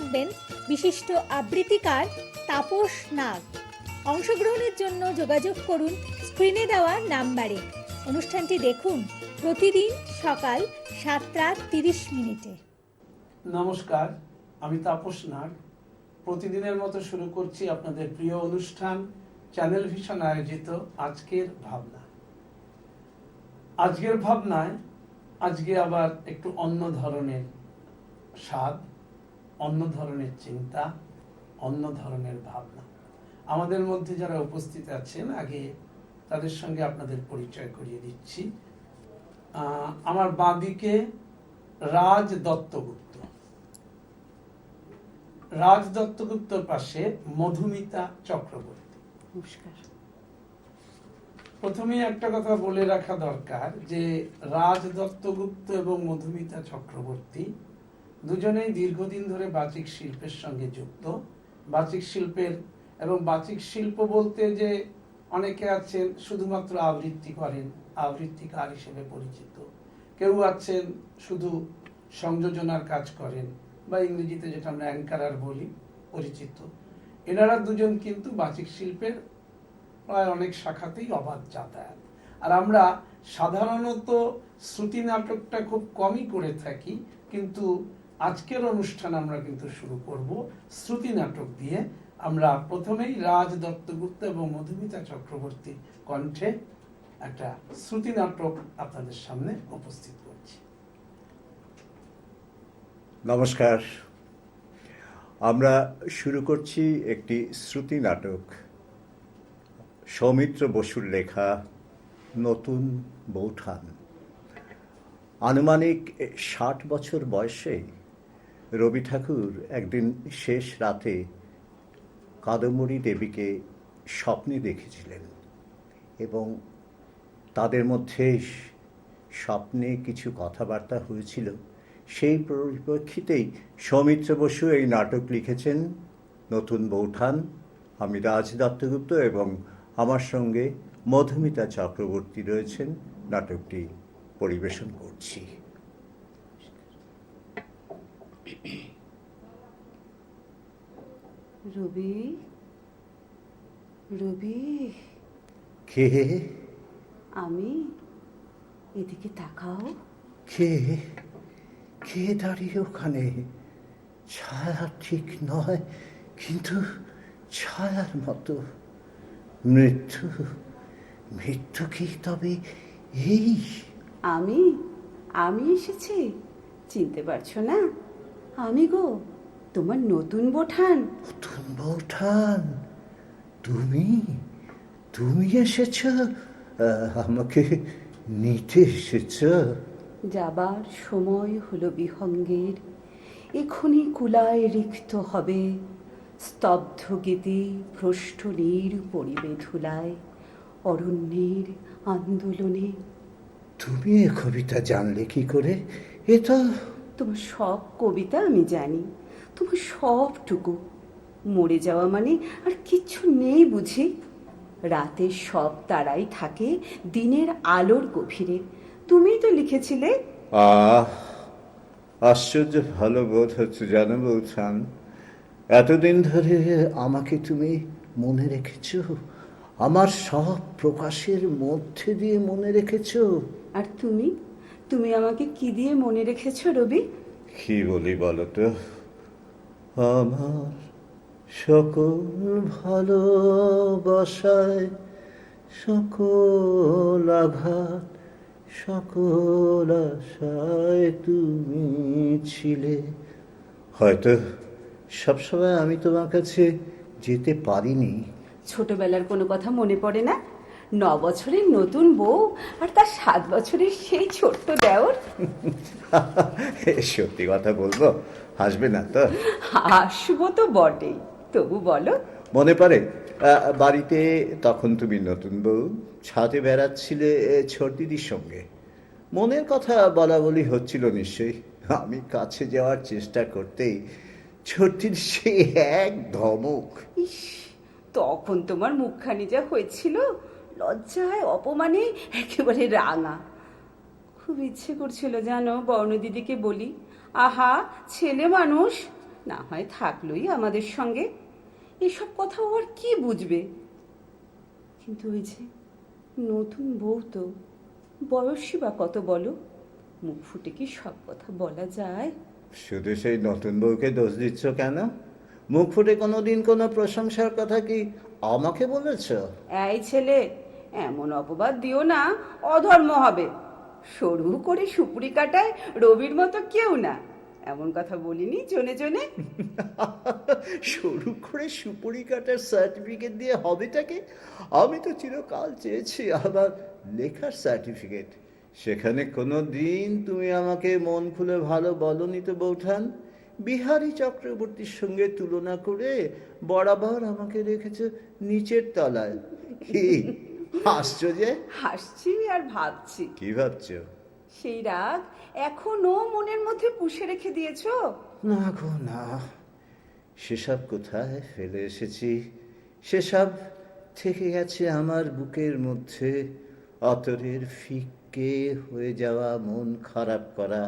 থাকবেন বিশিষ্ট আবৃত্তিকার তাপস নাগ। অংশগ্রহণের জন্য যোগাযোগ করুন স্ক্রিনে দেওয়া নাম্বারে। অনুষ্ঠানটি দেখুন প্রতিদিন সকাল 7:30। নমস্কার, আমি তাপস নাগ। প্রতিদিনের মতো শুরু করছি আপনাদের প্রিয় অনুষ্ঠান চ্যানেল ভিশন আয়োজিত আজকের ভাবনা। আজকের ভাবনায় আজকে আবার একটু অন্য ধরনের স্বাদ, অন্য ধরনের চিন্তা, অন্য ধরনের ভাবনা। আমাদের মধ্যে যারা উপস্থিত আছেন আগে তাদের সঙ্গে আপনাদের পরিচয় করিয়ে দিচ্ছি। আমার বাঁদিকে রাজ দত্তগুপ্ত, রাজ দত্তগুপ্তর পাশে মধুমিতা চক্রবর্তী। নমস্কার। প্রথমে একটা কথা বলে রাখা দরকার যে রাজ দত্তগুপ্ত এবং মধুমিতা চক্রবর্তী দুজনেই দীর্ঘদিন ধরে বাচিক শিল্পের সঙ্গে যুক্ত। বাচিক শিল্পের এবং বাচিক শিল্প বলতে যে অনেকে আছেন শুধুমাত্র আবৃত্তি করেন, আবৃত্তিকার হিসেবে পরিচিত, কেউ আছেন শুধু সংযোজনার কাজ করেন বা ইংরেজিতে যেটা আমরা অ্যাঙ্কারার বলি পরিচিত। এনারা দুজন কিন্তু বাচিক শিল্পের প্রায় অনেক শাখাতেই অবাধ যাতায়াত। আর আমরা সাধারণত শ্রুতি নাটকটা খুব কমই করে থাকি, কিন্তু আজকের অনুষ্ঠান আমরা কিন্তু শুরু করব শ্রুতি নাটক দিয়ে। আমরা প্রথমেই রাজ দত্তগুপ্ত এবং মধুমিতা চক্রবর্তী কণ্ঠে একটা শ্রুতি নাটক আপনাদের সামনে উপস্থিত করছি। নমস্কার, আমরা শুরু করছি একটি শ্রুতি নাটক, সৌমিত্র বসুর লেখা নতুন বৌঠান। আনুমানিক 60 বছর বয়সে রবি ঠাকুর একদিন শেষ রাতে কাদম্বরী দেবীকে স্বপ্নে দেখেছিলেন এবং তাদের মধ্যে স্বপ্নে কিছু কথাবার্তা হয়েছিল। সেই পরিপ্রেক্ষিতেই সৌমিত্র বসু এই নাটক লিখেছেন নতুন বৌঠান। আমি রাজ দত্তগুপ্ত এবং আমার সঙ্গে মধুমিতা চক্রবর্তী রয়েছেন। নাটকটি পরিবেশন করছি। রবি, রবি, কে? আমি। এদিকে তাকাও। কে? কে দাঁড়িয়ে ওখানে? ছায়া ঠিক নয়, কিন্তু ছায়ার মতো। মৃত্যু, মৃত্যু কি তবে এই? আমি আমি এসেছি, চিনতে পারছো না? আমি গো, তোমার নতুন বৌঠান। নতুন বৌঠান? তুমি? তুমি এসেছ? আমাকে নিতে এসেছ? যাবার সময় হলো বিহঙ্গের। এখনই কুলায় রিক্ত হবে, স্তব্ধ গীতি ভ্রষ্ট নীর পরিবে ধুলায়, অরণ্যের আন্দোলনে। তুমি এ কবিতা জানলে কি করে? এ তো তোমার সব কবিতা আমি জানি, তোমার সবটুকু। মরে যাওয়া মানে আর কিচ্ছু নেই বুঝি? রাতের সব তারাই থাকে দিনের আলোর গভীরে। তুমিই তো লিখেছিলে। আশ্চর্য ভালো বোধ হচ্ছে জানো বৌঠান। এতদিন ধরে আমাকে তুমি মনে রেখেছ, আমার সব প্রকাশের মধ্যে দিয়ে মনে রেখেছ। আর তুমি তুমি আমাকে কি দিয়ে মনে রেখেছ রবি? কি বলি বলো তো? আমার সকল ভালোবাসায়, সকল আঘাত, সকল আশায় তুমি ছিলে। হয়তো সবসময় আমি তোমার কাছে যেতে পারিনি। ছোটবেলার কোনো কথা মনে পড়ে না? 9 বছরের নতুন বউ আর তার 7 বছরের সেই ছোট্ট দেওর। সত্যি কথা বলবো, হাসবে না তো? হাসবো তো বটেই, তবু বলো। মনে পড়ে বাড়িতে তখন তুমি নতুন বউ, ছাদে বেড়াচ্ছিলে ছোট দিদির সঙ্গে। মনের কথা বলা বলি হচ্ছিল নিশ্চয়ই। আমি কাছে যাওয়ার চেষ্টা করতেই ছোট দিদি সে এক ধমক। ইস, তখন তোমার মুখখানি যা হয়েছিল, লজ্জায় অপমানে একেবারে রাঙা। খুব ইচ্ছে করছিল জানো বর্ণ দিদিকে বলি, আহা ছেলে মানুষ, না হয় থাকলোই আমাদের সঙ্গে, এসব কথা ও আর কি বুঝবে। কিন্তু ওই যে নতুন বউ, তো বয়সই বা কত বলো, মুখ ফুটে কি সব কথা বলা যায়? শুধু সেই নতুন বউকে দোষ দিচ্ছ কেন? মুখ ফুটে কোনোদিন কোনো প্রশংসার কথা কি আমাকে বলেছ? এই ছেলে, এমন অপবাদ দিও না, অধর্ম হবে। সরু করে সুপুরি কাটায় রবির মতো কেউ না, এমন কথা বলিনি জনে জনে। শুরু করে সুপুরি কাটার সার্টিফিকেট দিয়ে হবেটাকে? আমি তো চিরকাল চেয়েছি আমার লেখার সার্টিফিকেট। সেখানে কোনো দিন তুমি আমাকে মন খুলে ভালো বলনি তো বৌঠান। বিহারী চক্রবর্তীর সঙ্গে তুলনা করে বরাবর আমাকে রেখেছ নিচের তলায়। কি হাসছো যে? হাসছি আর ভাবছি। কি ভাবছো? সেই রাগ এখনো মনের মধ্যে পুষে রেখে দিয়েছো? না গো না, সেসব কোথায় ফেলে এসেছি। সেসব থেকে গেছে আমার বুকের মধ্যে অতরের ফিকে হয়ে যাওয়া মন খারাপ করা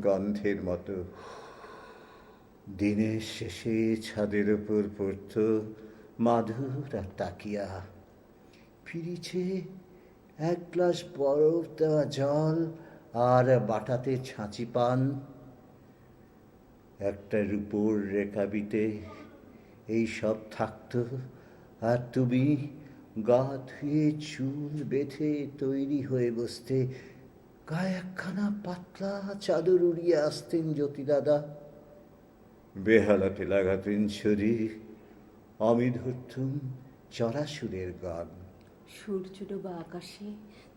গন্ধের মতো। দিনের শেষে ছাদের উপর পড়ত মাধুর আর তাকিয়া, ফিরিছে এক গ্লাস বরফ দেওয়া জল আর বাটাতে ছাঁচি পান। একটা রূপোর রেকাবিতে এই সব থাকতো, আর তুমি গা ধুয়ে চুল বেঁধে তৈরি হয়ে বসতে, গায়ে একখানা পাতলা চাদর উড়িয়ে আসতেন জ্যোতি দাদা, বেহালাতে লাগাতেন ছড়ি, আমি ধরতুম চড়াসুরের গান। সূর্য ডোবা আকাশে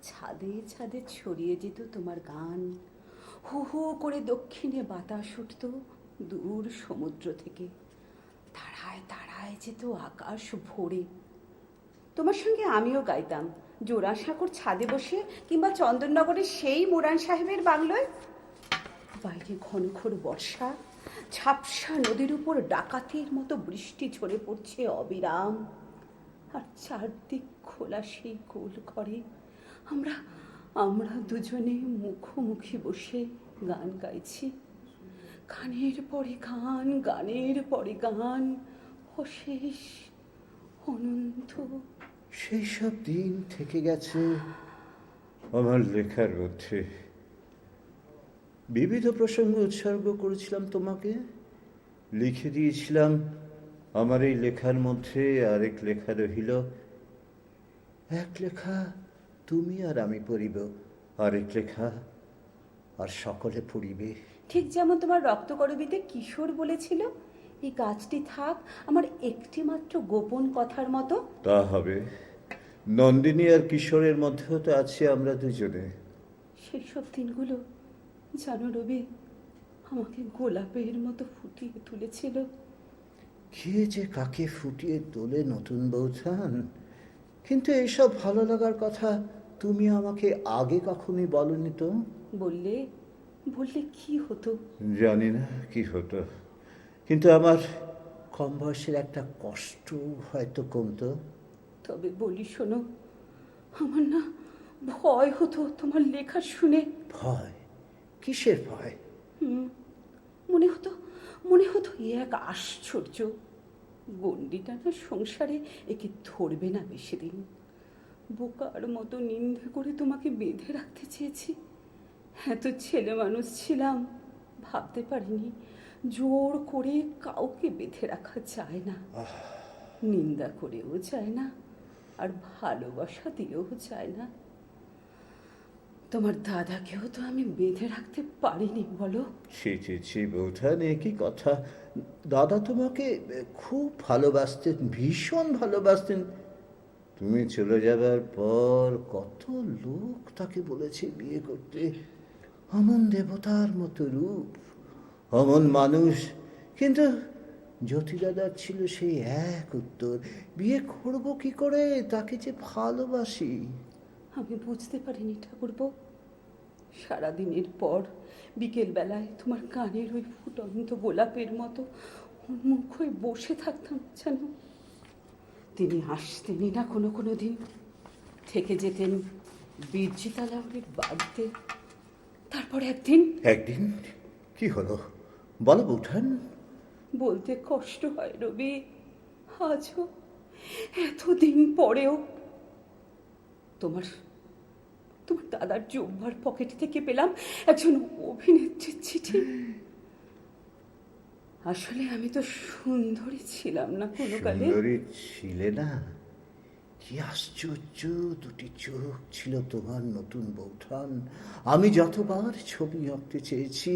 ছাদে ছাদে ছড়িয়ে যেত তোমার গান। হু হু করে দক্ষিণে বাতাস উঠত দূর সমুদ্র থেকে, তারায় তারায় যেত আকাশ ভরে। তোমার সঙ্গে আমিও গাইতাম জোড়াসাঁকোর ছাদে বসে, কিংবা চন্দননগরের সেই মোরান সাহেবের বাংলোয়। বাইরে ঘনঘোর বর্ষা, ঝাপসা নদীর উপর ডাকাতের মতো বৃষ্টি ঝরে পড়ছে অবিরাম, আর চারদিক খোলা সেই গোল ঘরে আমরা আমরা দুজনে মুখোমুখি বসে গান গাইছি। গানের পরে গান, গানের পরে গান, অশেষ অনন্ত। সেই সব দিন থেকে গেছে আমার লেখার মধ্যে। বিবিধ প্রসঙ্গ উৎসর্গ করেছিলাম তোমাকে, লিখে দিয়েছিলাম আমার এই লেখার মধ্যে আরেক লেখা রহিল। এক লেখা তুমি আর আমি পড়িব, আরেক লেখা আর সকলে পড়িবে। ঠিক যেমন তোমার রক্তকরবীতে কিশোর বলেছিল, এই গাছটি থাক আমার একটি মাত্র গোপন কথার মতো। তা হবে। নন্দিনী আর কিশোরের মধ্যেও তো আছি আমরা দুজনে। সেই সব দিনগুলো জানো রবি, আমাকে গোলাপের মতো ফুটিয়ে তুলেছিল। কে যে কাকে ফুটিয়ে তোলে নতুন বৌঠান। কিন্তু এইসব ভালো লাগার কথা তুমি আমাকে আগে কখনই বলনি তো। বললে বললে কি হতো? জানি না কি হতো, কিন্তু আমার কম বয়সের একটা কষ্ট হয়তো কমতো। তবে বলি শোনো, আমার না ভয় হতো তোমার লেখা শুনে। ভয়? কিসের ভয়? মনে হতো এ এক আশ্চর্য, গণ্ডিটা না সংসারে একে ধরবে না বেশি দিন। বোকার মতো নিন্দে করে তোমাকে বেঁধে রাখতে চেয়েছি। এত ছেলে মানুষ ছিলাম, ভাবতে পারিনি জোর করে কাউকে বেঁধে রাখা যায় না, নিন্দা করেও যায় না, আর ভালোবাসা দিয়েও যায় না। তোমার দাদাকেও তো আমি বেঁধে রাখতে পারিনি বলো। ছি বৌঠান, এ কি কথা! দাদা তোমাকে খুব ভালোবাসতেন, ভীষণ ভালোবাসতেন। তুমি চলে যাবার পর কত লোক তাকে বলেছে বিয়ে করতে। অমন দেবতার মতো রূপ, অমন মানুষ, কিন্তু জ্যোতি দাদার ছিল সেই এক উত্তর, বিয়ে করবো কি করে, তাকে যে ভালোবাসি। আমি বুঝতে পারিনি ঠাকুরপো। সারাদিনের পর বিকেল বেলায় তোমার কানের ওই ফুটন্ত গোলাপের মতো উন্মুখ হয়ে বসে থাকতাম যেন। তিনি আসতেনই না কোনো দিন, থেকে যেতেন বীরজিতালাউরির বাড়িতে। তারপর একদিন কি হলো বলো বৌঠান? বলতে কষ্ট হয় রবি, আজও এতদিন পরেও। তোমার তোমার দাদার জব্বার পকেট থেকে পেলাম একজন অভিনেত্রীর চিঠি। আসলে আমি তো সুন্দরী ছিলাম না কোনো কালে। সুন্দরী ছিলে না? কি আশ্চর্য দুটি চোখ ছিল তোমার নতুন বৌঠান। আমি যতবার ছবি আঁকতে চেয়েছি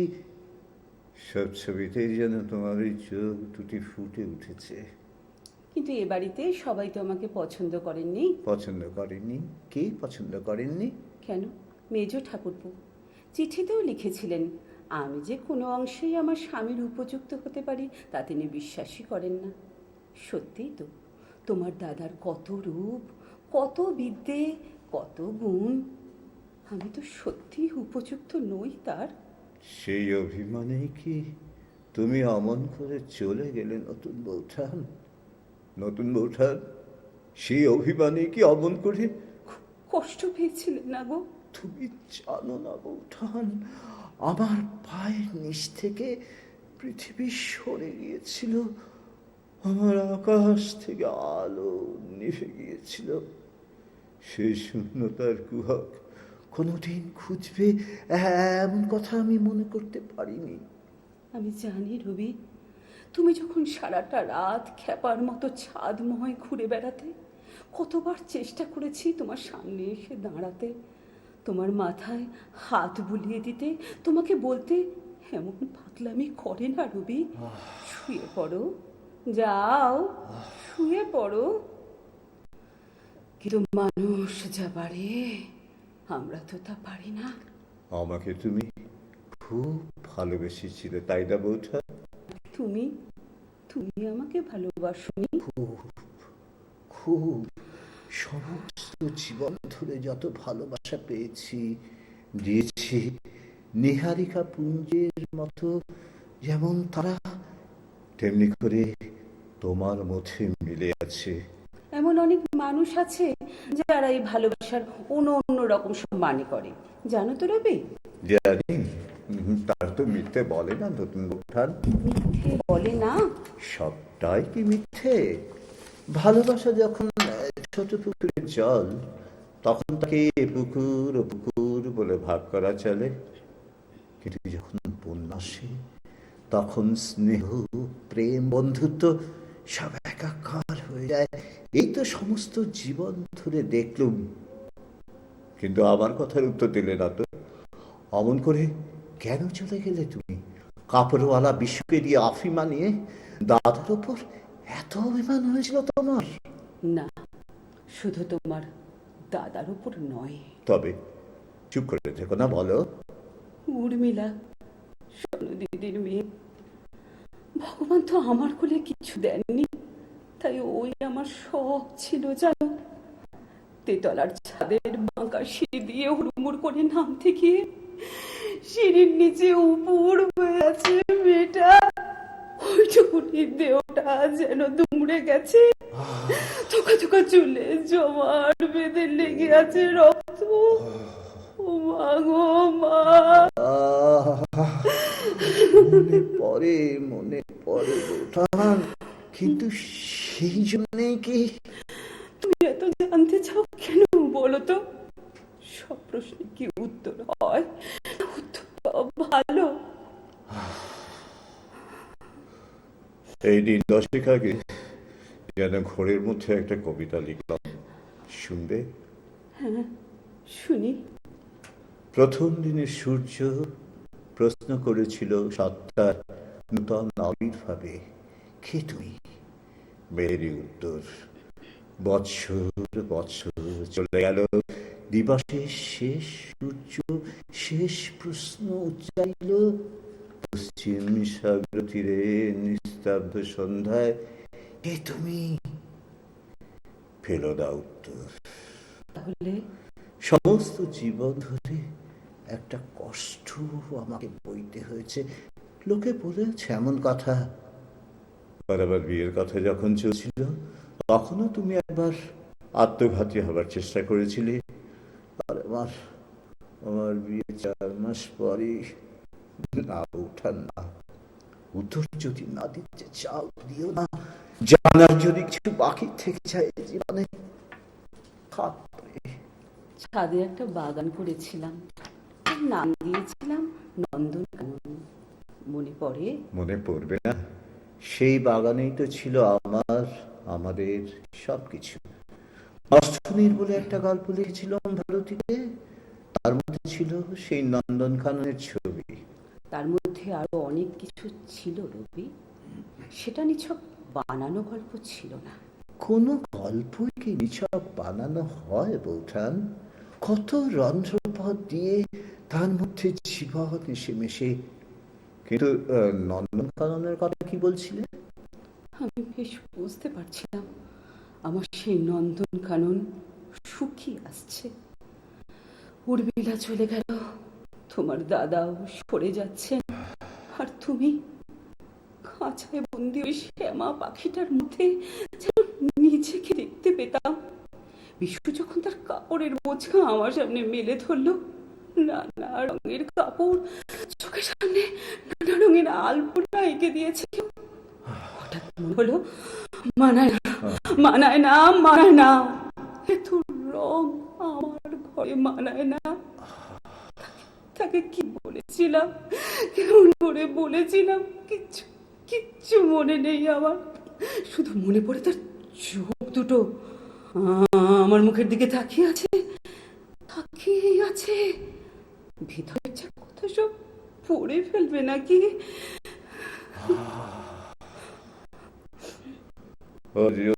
সব ছবিতেই যেন তোমার ওই চোখ দুটি ফুটে উঠেছে। কিন্তু এ বাড়িতে সবাই তো আমাকে পছন্দ করেননি। পছন্দ করেননি? কে পছন্দ করেননি? কেন, মেজ ঠাকুরপো চিঠিতেও লিখেছিলেন আমি যে কোনো অংশেই আমার স্বামীর উপযুক্ত হতে পারি তা তিনি বিশ্বাসই করেন না। সত্যিই তো, তোমার দাদার কত রূপ, কত বিদ্যে, কত গুণ, আমি তো সত্যিই উপযুক্ত নই তার। সেই অভিমানে কি তুমি অমন করে চলে গেলে নতুন বৌঠান? নতুন বৌঠান, সেই অভিমানে কি অমন করে? কষ্ট পেয়েছিলেন না গো? তুমি জানো না বৌঠান, আমার পায়ের নিচ থেকে পৃথিবী সরে গিয়েছিল, আমার আকাশ থেকে আলো নিভে গিয়েছিল। সেই শূন্যতার কুহক কোনোদিন খুঁজবে এমন কথা আমি মনে করতে পারিনি। আমি জানি রবি, তুমি যখন সারাটা রাত খ্যাপার মতো ছাদময় ঘুরে বেড়াতে, কতবার চেষ্টা করেছি তোমার সামনে এসে দাঁড়াতে, তোমার মাথায় হাত বুলিয়ে দিতে, তোমাকে বলতে এমন পাগলামি করে না রবি, শুয়ে পড়ো, যাও শুয়ে পড়ো। কিন্তু মানুষ যা পারে আমরা তো তা পারি না। আমাকে তুমি খুব ভালোবেসেছিলে, তাই না বৌঠা? তুমি তুমি আমাকে ভালোবাসোনি? খুব খুব। সমস্ত জীবন ধরে যত ভালোবাসা পেয়েছি, দিয়েছি, নিহারিকা পুঞ্জের মতো যেমন তারা, তেমনি করে তোমার মধ্যে মিলে আছে। এমন অনেক মানুষ আছে যারা এই ভালোবাসার অন্য অন্য রকম সব মানে করে, জানো তো রবি? জানি, তার তো মিথ্যে বলে না নতুন বৌঠান। মিথ্যে বলে না? সবটাই কি মিথ্যে? ভালোবাসা যখন ছোট পুকুরের জল, তখন তাকে পুকুর ও পুকুর বলে ভাগ করা চলে। কিন্তু যখন বন্যা আসে, তখন স্নেহ, প্রেম, বন্ধুত্ব সব একাকার হয়ে যায়। এই তো সমস্ত জীবন ধরে দেখলুম, কিন্তু আমার কথার উত্তর দিলে না তো। অমন করে কেন চলে গেলে তুমি? কাপড়ওয়ালা বিশুকে দিয়ে আফিমা নিয়ে দাদার ওপর এত অভিমান হয়েছিল তোমার? না, শুধু তোমার দাদার উপর নয়। তবে চুপ করে থেকো না, বলো। উর্মিলা, সোনু দিদির মেয়ে, ভগবান তো আমার কোলে কিছু দেননি, তাই ওই আমার সব ছিল জানো। তেতলার ছাদের বাঁকা সিঁড়ি দিয়ে হুড়মুড় করে নামতে গিয়ে সিঁড়ির নিচে উপুড় হয়ে আছে মেয়েটা, ওইটুকুনি দেহটা যেন দুমড়ে গেছে, থোকা থোকা চুলে জমাট বেঁধে লেগে আছে রক্ত। ও মা গো মা! মনে পড়ে বৌঠান, কিন্তু সেই জন্যেই কি? তুমি এত জানতে চাও কেন বলো তো? সব প্রশ্নে কি উত্তর হয়? উত্তর পাওয়া ভালো। এই দিন 10 আগে যেন ঘোরের মধ্যে একটা কবিতা লিখলাম, শুনবে? হ্যাঁ, শুনি। প্রথম দিনের সূর্য প্রশ্ন করেছিল সত্তার নূতন আবির্ভাবে, কে তুমি? মেয়েরই উত্তর, বৎসর বৎসর চলে গেল, দিবসের শেষ সূর্য শেষ প্রশ্ন উচ্চারিল, পশ্চিম সাগর তীরে নিস্তব্ধ সন্ধ্যায়, কে তুমি? ফেলো না উত্তর। তাহলে সমস্ত জীবন ধরে একটা কষ্ট আমাকে বইতে হয়েছে। লোকে বলেছে এমন কথা। আর আবার বিয়ের কথা যখন চলছিল, তখনও তুমি একবার আত্মঘাতী হবার চেষ্টা করেছিলে। আর আমার বিয়ে 4 মাস পরই না, ওঠার না, উত্তর যদি না দিতে চাও দিও না, জানার যদি কিছু বাকি থেকে যায় জীবনে হাত ধরে। ছাদে একটা বাগান করেছিলাম, তার নাম দিয়েছিলাম নন্দনকানন। মনে পড়ে? মনে পড়বে না? সেই বাগানেই তো ছিল আমাদের সবকিছু। অষ্টনীর বলে একটা গল্প লিখেছিলাম ভারতীতে, তার মধ্যে ছিল সেই নন্দনকাননের ছবি। তার মধ্যে আরো অনেক কিছু ছিল রবি, সেটা নিছক বানানো গল্প ছিল না। কোনো গল্পই কি নিছক বানানো হয় বৌঠান? কত রন্ধ্রপথ দিয়ে তার মধ্যে জীবন এসে মেশে। কিন্তু নন্দনকাননের কথা কি বলছিলে? আমি বেশ বুঝতে পারছিলাম আমার সেই নন্দনকানন শুকিয়ে আসছে। উর্মিলা চলে গেল, তোমার দাদাও সরে যাচ্ছেন, আর তুমি খাঁচায় বন্দি ওই শ্যামা পাখিটার মধ্যে যেন নিজেকে দেখতে পেতাম। বিশু যখন তার কাপড়ের বোঝা আমার সামনে মেলে ধরলো, নানা রঙের কাপড়, চোখের সামনে নানা রঙের আলপনা এঁকে দিয়েছে, হঠাৎ মনে হলো মানায় না, মানায় না, মানায় না, এত রং আমার ঘরে মানায় না। তাকে কি বলেছিলাম, কেমন করে বলেছিলাম, কিচ্ছু কিচ্ছু মনে নেই আমার। শুধু মনে পড়ে তার চোখ দুটো আমার মুখের দিকে তাকিয়ে আছে, তাকিয়েই আছে। ভিতরের যা কথা সব পড়ে ফেলবে নাকি।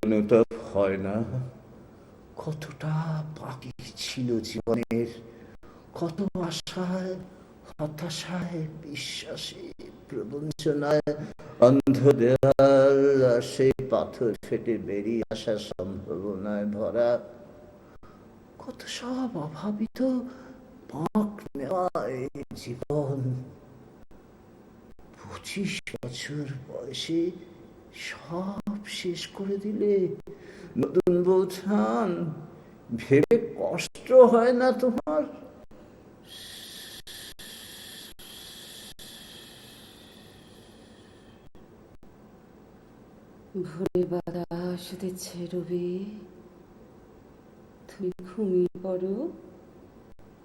অনুতাপ হয় না? কতটা বাকি ছিল জীবনের, কত আশায়, হতাশায়, বিশ্বাসে, প্রবঞ্চনায়, অন্ধ দেওয়াল আর সেই পাথর ফেটে বেরিয়ে আসার সম্ভাবনায় ভরা, কত সব অভাবিত পাক নেওয়া এই জীবন। 25 বছর বয়সে সব শেষ করে দিলে নতুন বৌঠান। ভেবে কষ্ট হয় না তোমার? ভোরের বাতাস দিচ্ছে রবি, তুমি ঘুমিয়ে পড়ো,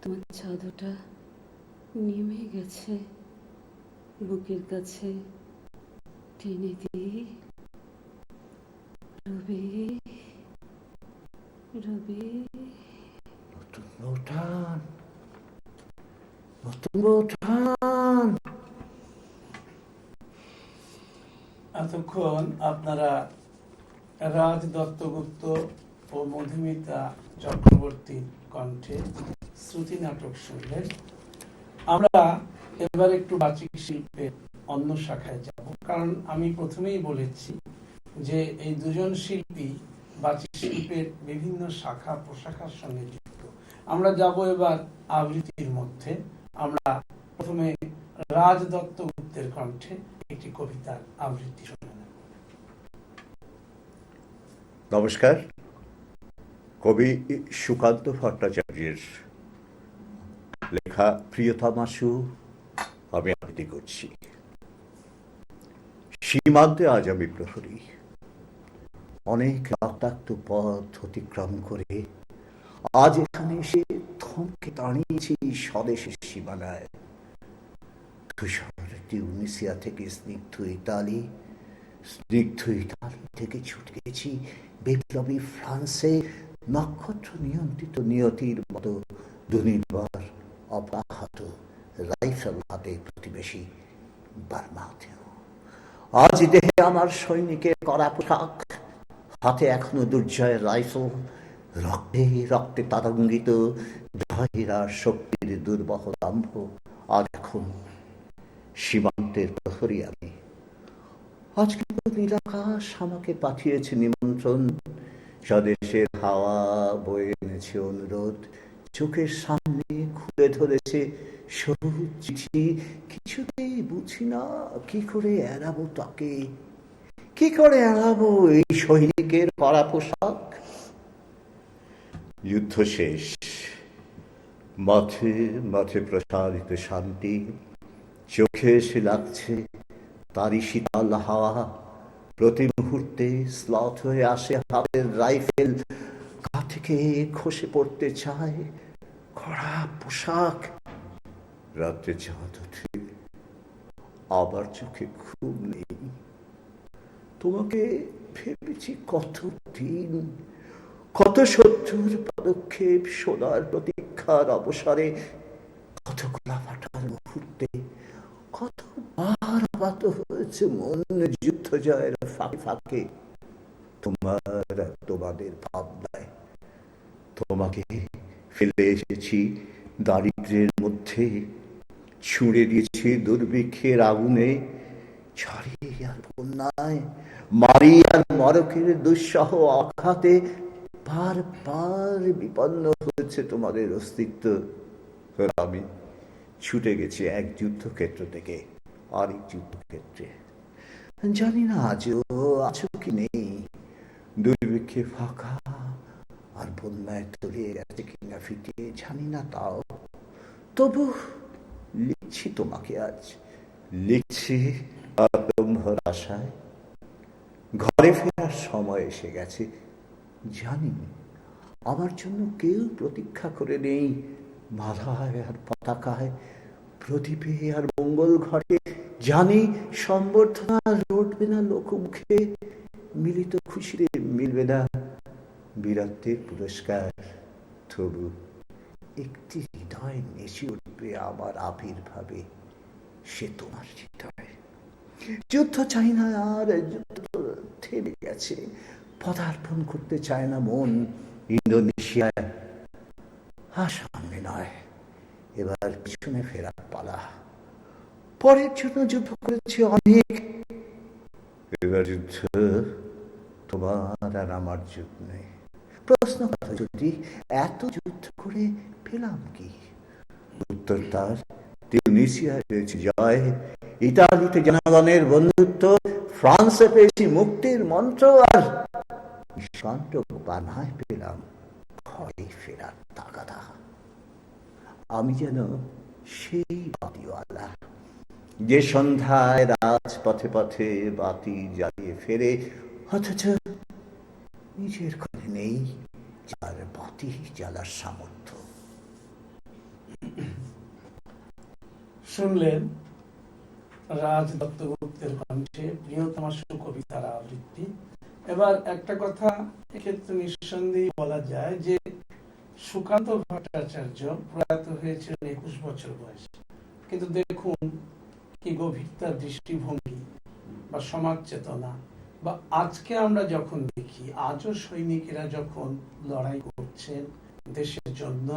তোমার চাদরটা নেমে গেছে, বুকের কাছে টেনে দিই। রবি, রবি। নতুন বৌঠান, নতুন বৌঠান। এতক্ষণ আপনারা রাজ দত্তগুপ্ত ও মধুমিতা চক্রবর্তীর কণ্ঠে শ্রুতি নাটক শুনলেন। আমরা এবার একটু বাচিক শিল্পের অন্য শাখায় যাব, কারণ আমি প্রথমেই বলেছি যে এই দুজন শিল্পী বাচিক শিল্পের বিভিন্ন শাখা প্রশাখার সঙ্গে যুক্ত। আমরা যাব এবার আবৃত্তির মধ্যে। আমরা প্রথমে রাজ দত্তগুপ্তের কণ্ঠে একটি কবিতার আবৃত্তি শুনে নেব। নমস্কার। কবি সুকান্ত ভট্টাচার্যের লেখা প্রিয়তমাশু আমি আবৃত্তি করছি। সীমান্তে আজ আমি প্রহরী, অনেক রক্তাক্ত পথ অতিক্রম করে আজ এখানে এসে থমকে দাঁড়িয়েছি স্বদেশের সীমানায়। ধূসর টিউনিসিয়া থেকে স্নিগ্ধ ইতালি থেকে ছুটে গেছি বিপ্লবী ফ্রান্সে, নক্ষত্র নিয়ন্ত্রিত নিয়তির মতো দুর্নির্ভর অব্যাহত রাইফেল হাতে প্রতিবেশী বার্মাতেও। আজ দেহে আমার সৈনিকের কড়া পোশাক, হাতে এখনো দুর্জয়ের রাইফেল, রক্তে রক্তে তারঙ্গিত ধৈরা শক্তির দুর্বহ দম্ভ। আর এখন সীমান্তের প্রহরী আমি। আজকে নীলাকাশ আমাকে পাঠিয়েছে নিমন্ত্রণ, স্বদেশের হাওয়া বয়ে এনেছে অনুরোধ, চোখের সামনে খুলে ধরেছে সবুজ চিঠি। কিছুতেই বুঝি না কি করে এড়াবো তাকে, কি করে এড়াবো এই সৈনিকের কড়া পোশাক। যুদ্ধ শেষ, মাঠে মাঠে প্রসারিত শান্তি, চোখে এসে লাগছে তারই শীতল হাওয়া প্রতি মুহূর্তে স্লথ হয়ে আসে হাতের রাইফেল গা থেকে খসে পড়তে চায় কড়া পোশাক। রাত্রে চাঁদ ওঠে, আবার চোখে ঘুম নেই। তোমাকে ভেবেছি কত দিন, কত শত্রুর পদক্ষেপ সোনার প্রতীক্ষার অবসরে, কত গোলা ফাটার মুহূর্তে, কতবার আবাত হয়েছে মন যুদ্ধ জয়ের ফাঁকে ফাঁকে তোমার আর তোমাদের ভাবনায়। তোমাকে ফেলে এসেছি দারিদ্র্যের মধ্যে, ছুঁড়ে দিয়েছি দুর্ভিক্ষের আগুনে, ঝড়ে আর বন্যায়, মারি আর মরকের দুঃসহ আঘাতে বারবার বিপন্ন হয়েছে তোমাদের অস্তিত্ব। আমি ছুটে গেছি এক যুদ্ধক্ষেত্র থেকে আরেক যুদ্ধক্ষেত্রে। জানি না আজও আছো কি নেই, দুর্ভিক্ষে ফাঁকা আর বন্যায় তলিয়ে গেছে কিনা ফিটিয়ে জানি না, তাও তবু লিখছি তোমাকে আজ, লিখছি আত্মম্ভর আশায়। ঘরে ফেরার সময় এসে গেছে, জানি আমার জন্য কেউ প্রতীক্ষা করে নেই মালায় আর পতাকায়, প্রদীপে আর মঙ্গল ঘটে। জানি সম্বর্ধনা রটবে না লোকমুখে, মিলিত খুশিতে মিলবে না বীরত্বের পুরস্কার, তবু একটি হৃদয় নেচে উঠবে আমার আবির্ভাবে, সে তোমার হৃদয়। যুদ্ধ চাই না আর, যুদ্ধ থেমে গেছে, পদার্পণ করতে চায় না মন ইন্দোনেশিয়ায়। আর সামনে নয়, এবার পিছনে ফেরার পালা। পরের জন্য যুদ্ধ করেছে অনেক, এবার যুদ্ধ তোমার আর আমার যুদ্ধ নেই। প্রশ্ন কথা, যদি এত যুদ্ধ করে পেলাম কি? উত্তর তার তিউনিসিয়ায় পেয়েছি জয়, ইতালিতে জনগণের বন্ধুত্ব, ফ্রান্সে পেয়েছি মুক্তির মন্ত্র, আর শান্ত বানায় পেলাম ঘরে ফেরার তাগাদা। আমি যেন সেই বাতিওয়ালা যে সন্ধ্যায় রাজপথে পথে বাতি জ্বালিয়ে ফেরে, অথচ নিজের ঘরে নেই যার বাতি জ্বালার সামর্থ্য। শুনলেন রাজ দত্তগুপ্তের কণ্ঠে প্রিয়তমা কবিতার আবৃত্তি। এবার একটা কথা এক্ষেত্রে নিঃসন্দেহে বলা যায় যে সুকান্ত ভট্টাচার্য প্রয়াত হয়েছিলেন 21 বছর বয়সে, কিন্তু দেখুন কি গভীর তার দৃষ্টিভঙ্গি বা সমাজ চেতনা। বা আজকে আমরা যখন দেখি, আজও সৈনিকেরা যখন লড়াই করছেন দেশের জন্য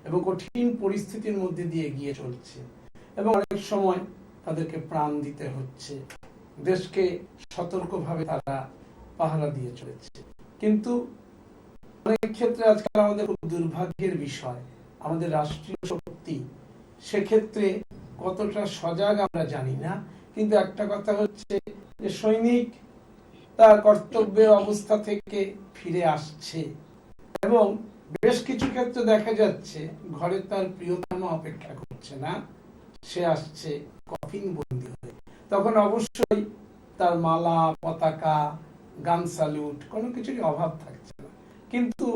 এবং কঠিন পরিস্থিতির মধ্যে দিয়ে এগিয়ে চলছে, এবং অনেক সময় তাদেরকে প্রাণ দিতে হচ্ছে, দেশকে সতর্কভাবে তারা পাহারা দিয়ে চলেছে। কিন্তু অনেক ক্ষেত্রে আজকাল আমাদের দুর্ভাগ্যের বিষয়, আমাদের রাষ্ট্রীয় শক্তি সেক্ষেত্রে কতটা সজাগ আমরা জানি না। কিন্তু একটা কথা হচ্ছে যে সৈনিক তার কর্তব্যের অবস্থা থেকে ফিরে আসছে, এবং বেশ কিছু ক্ষেত্রে দেখা যাচ্ছে ঘরে তার প্রিয়তমা অপেক্ষা করছে না, সে আসছে কফিন বন্দী হয়ে। তখন অবশ্যই তার মালা, পতাকা, গান স্যালুট কোনো কিছুরই অভাব থাকছে না। কিন্তু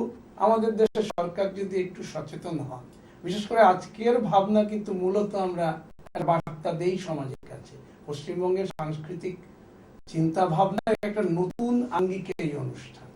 আমাদের দেশের সরকার যদি একটু সচেতন হন, বিশেষ করে আজকের ভাবনা কিন্তু মূলত আমরা বার্তা দেই সমাজের কাছে। পশ্চিমবঙ্গের সাংস্কৃতিক চিন্তা ভাবনার একটা নতুন আঙ্গিকে এই অনুষ্ঠান,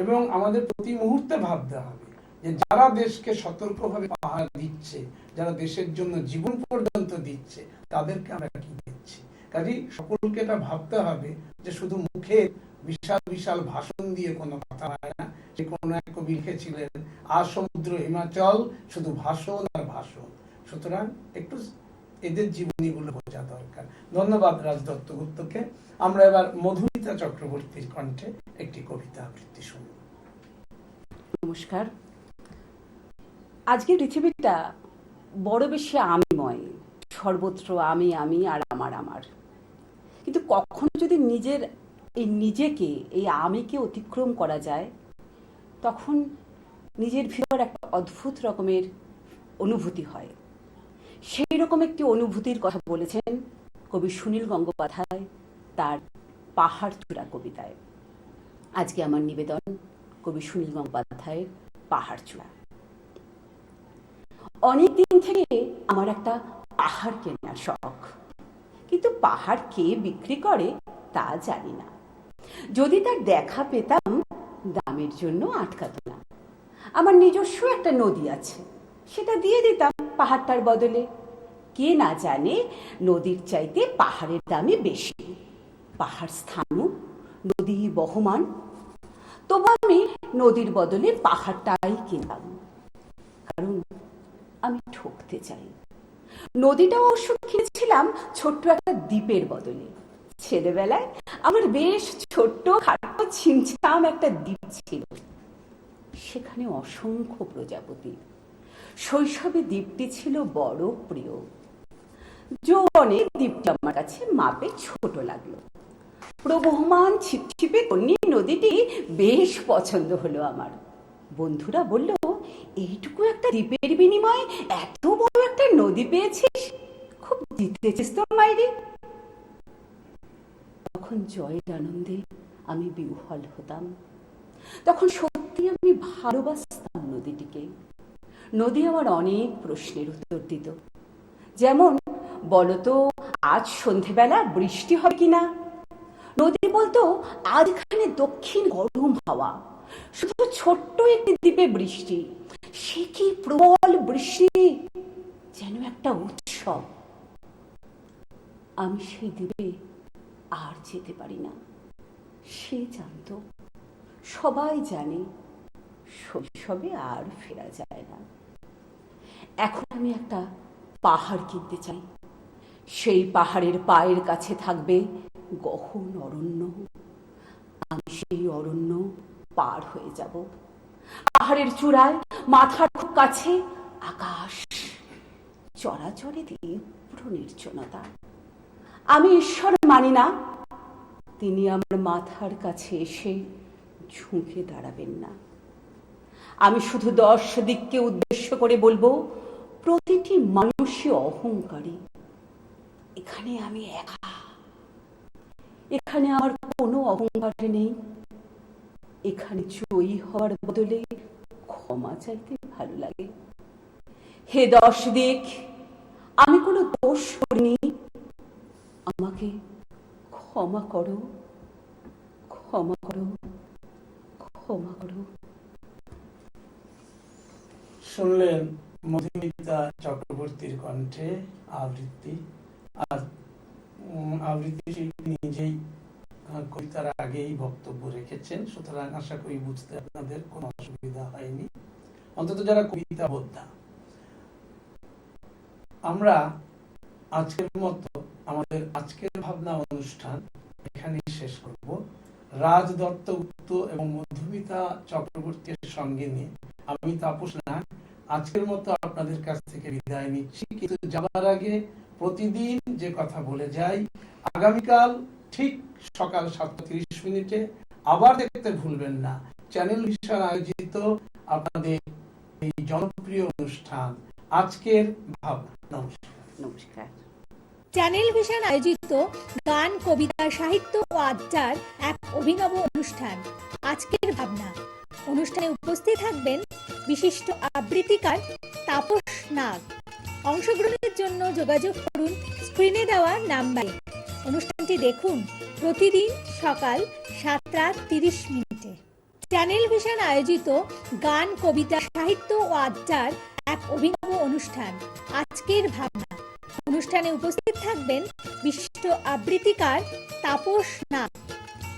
এবং আমাদের প্রতি মুহূর্তে ভাবতে হবে যে যারা দেশকে সতর্কভাবে পাহারা দিচ্ছে, যারা দেশের জন্য জীবন পর্যন্ত দিচ্ছে, তাদেরকে আমরা কি দিচ্ছি। কাজেই সকলকে এটা ভাবতে হবে যে শুধু মুখে বিশাল বিশাল ভাষণ দিয়ে কোনো কথা হয় না। যে কোনো এক কবি লিখেছিলেন, আর সমুদ্র হিমাচল শুধু ভাষণ আর ভাষণ। সুতরাং একটু এদের জীবনীগুলো বোঝা দরকার। ধন্যবাদ রাজ দত্তগুপ্তকে। আমরা এবার মধুমিতা চক্রবর্তীর কণ্ঠে একটি কবিতা আবৃত্তি শুনব। নমস্কার। আজকের পৃথিবীটা বড় বেশি আমিময়, সর্বত্র আমি আমি আর আমার আমার। কিন্তু কখনো যদি নিজেকে এই আমিকে অতিক্রম করা যায়, তখন নিজের ভিতর একটা অদ্ভুত রকমের অনুভূতি হয়। সেই রকম একটি অনুভূতির কথা বলেছেন কবি সুনীল গঙ্গোপাধ্যায় তার পাহাড় চূড়া কবিতায়। আজকে আমার নিবেদন কবি সুনীল গঙ্গোপাধ্যায়ের পাহাড় চূড়া। অনেকদিন থেকে আমার একটা পাহাড় কেনার শখ, কিন্তু পাহাড় কে বিক্রি করে তা জানি না। যদি তার দেখা পেতাম দামের জন্য আটকাত না। আমার নিজস্ব একটা নদী আছে, সেটা দিয়ে দিতাম পাহাড়টার বদলে। কে না জানে নদীর চাইতে পাহাড়ের দামই বেশি। পাহাড় স্থানু, নদী বহমান, তবু আমি নদীর বদলে পাহাড়টাই কিনলাম, কারণ আমি ঠকতে চাই। নদীটাও অবশ্য কিনেছিলাম ছোট্ট একটা দ্বীপের বদলে। ছেলেবেলায় আমার বেশ ছোট্ট খাটো ছিমছাম একটা দ্বীপ ছিল, সেখানে অসংখ্য প্রজাপতি। শৈশবে দ্বীপটি ছিল বড় প্রিয়। যৌবনে দ্বীপটি আমার কাছে মাপে ছোট লাগলো। প্রবহমান ছিপছিপে তন্নি নদীটি বেশ পছন্দ হলো আমার। বন্ধুরা বলল, এইটুকু একটা দ্বীপের বিনিময়ে এত বড় একটা নদী পেয়েছিস, খুব জিতেছিস তো মাইরি। তখন জয়ের আনন্দে আমি বিহ্বল হতাম। তখন সত্যি আমি ভালোবাসতাম নদীটিকে। নদী আমার অনেক প্রশ্নের উত্তর দিত, যেমন, বলতো আজ সন্ধেবেলা বৃষ্টি হবে কিনা। নদী বলতো, আজ এখানে দক্ষিণ গরম হাওয়া, শুধু ছোট্ট একটি দ্বীপে বৃষ্টি, সে কি প্রবল বৃষ্টি, যেন একটা উৎসব। আমি সেই দ্বীপে আর যেতে পারি না। সে জানতো, সবাই জানে, শৈশবে আর ফেরা যায় না। এখন আমি একটা পাহাড় কিনতে চাই। সেই পাহাড়ের পায়ের কাছে থাকবে গহন অরণ্য। আমি সেই অরণ্য পার হয়ে যাব। পাহাড়ের চূড়ায় মাথার খুব কাছে আকাশ, চরাচরে তীব্র নির্জনতা। আমি ঈশ্বর মানি না, তিনি আমার মাথার কাছে এসে ঝুঁকে দাঁড়াবেন না। আমি শুধু 10 দিককে উদ্দেশ্য করে বলবো, প্রতিটি মানুষই অহংকারী। এখানে আমি একা, এখানে আমার কোনো অহংকার নেই। এখানে জয়ী হওয়ার বদলে ক্ষমা চাইতে ভালো লাগে। হে 10 দিক, আমি কোনো দোষ করিনি, আমাকে ক্ষমা করো, ক্ষমা করো, ক্ষমা করো। শুনলেন মধুমিতা চক্রবর্তীর কণ্ঠে আবৃত্তি। আর আবৃত্তি শিল্পী নিজেই কবিতার আগেই বক্তব্য রেখেছেন, সুতরাং আশা করি বুঝতে আপনাদের কোনো অসুবিধা হয়নি, অন্তত যারা কবিতা বোদ্ধা। আমরা আজকের মতো আমাদের আজকের ভাবনা অনুষ্ঠান এখানেই শেষ করব। রাজ দত্তগুপ্ত এবং মধুমিতা চক্রবর্তীর সঙ্গে নিয়ে আমি তাপস নাগ আজকের মতো আপনাদের কাছ থেকে বিদায় নিচ্ছি। কিন্তু যাবার আগে প্রতিদিন যে কথা বলে যাই, আগামীকাল ঠিক সকাল 7:30 আবার দেখতে ভুলবেন না চ্যানেল ভিশন আয়োজিত আপনাদের এই জনপ্রিয় অনুষ্ঠান আজকের ভাবনা। নমস্কার। নমস্কার। চ্যানেল ভিশন আয়োজিত গান, কবিতা, সাহিত্য ও আড্ডার এক অভিনব অনুষ্ঠান আজকের ভাবনা। অনুষ্ঠানে উপস্থিত থাকবেন বিশিষ্ট আবৃত্তিকার তাপস নাগ। অংশগ্রহণের জন্য যোগাযোগ করুন স্ক্রিনে দেওয়া নাম্বারে। অনুষ্ঠানটি দেখুন প্রতিদিন সকাল 7:30। চ্যানেল ভিশন আয়োজিত গান, কবিতা, সাহিত্য ও আড্ডার এক অভিনব অনুষ্ঠান আজকের ভাবনা। অনুষ্ঠানে উপস্থিত থাকবেন বিশিষ্ট আবৃত্তিকার তাপস নাগ।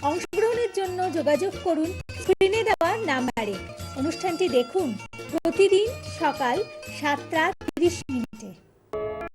অংশগ্রহণের জন্য যোগাযোগ করুন স্ক্রিনে দেওয়া নাম্বারে। অনুষ্ঠানটি দেখুন প্রতিদিন সকাল 7:30।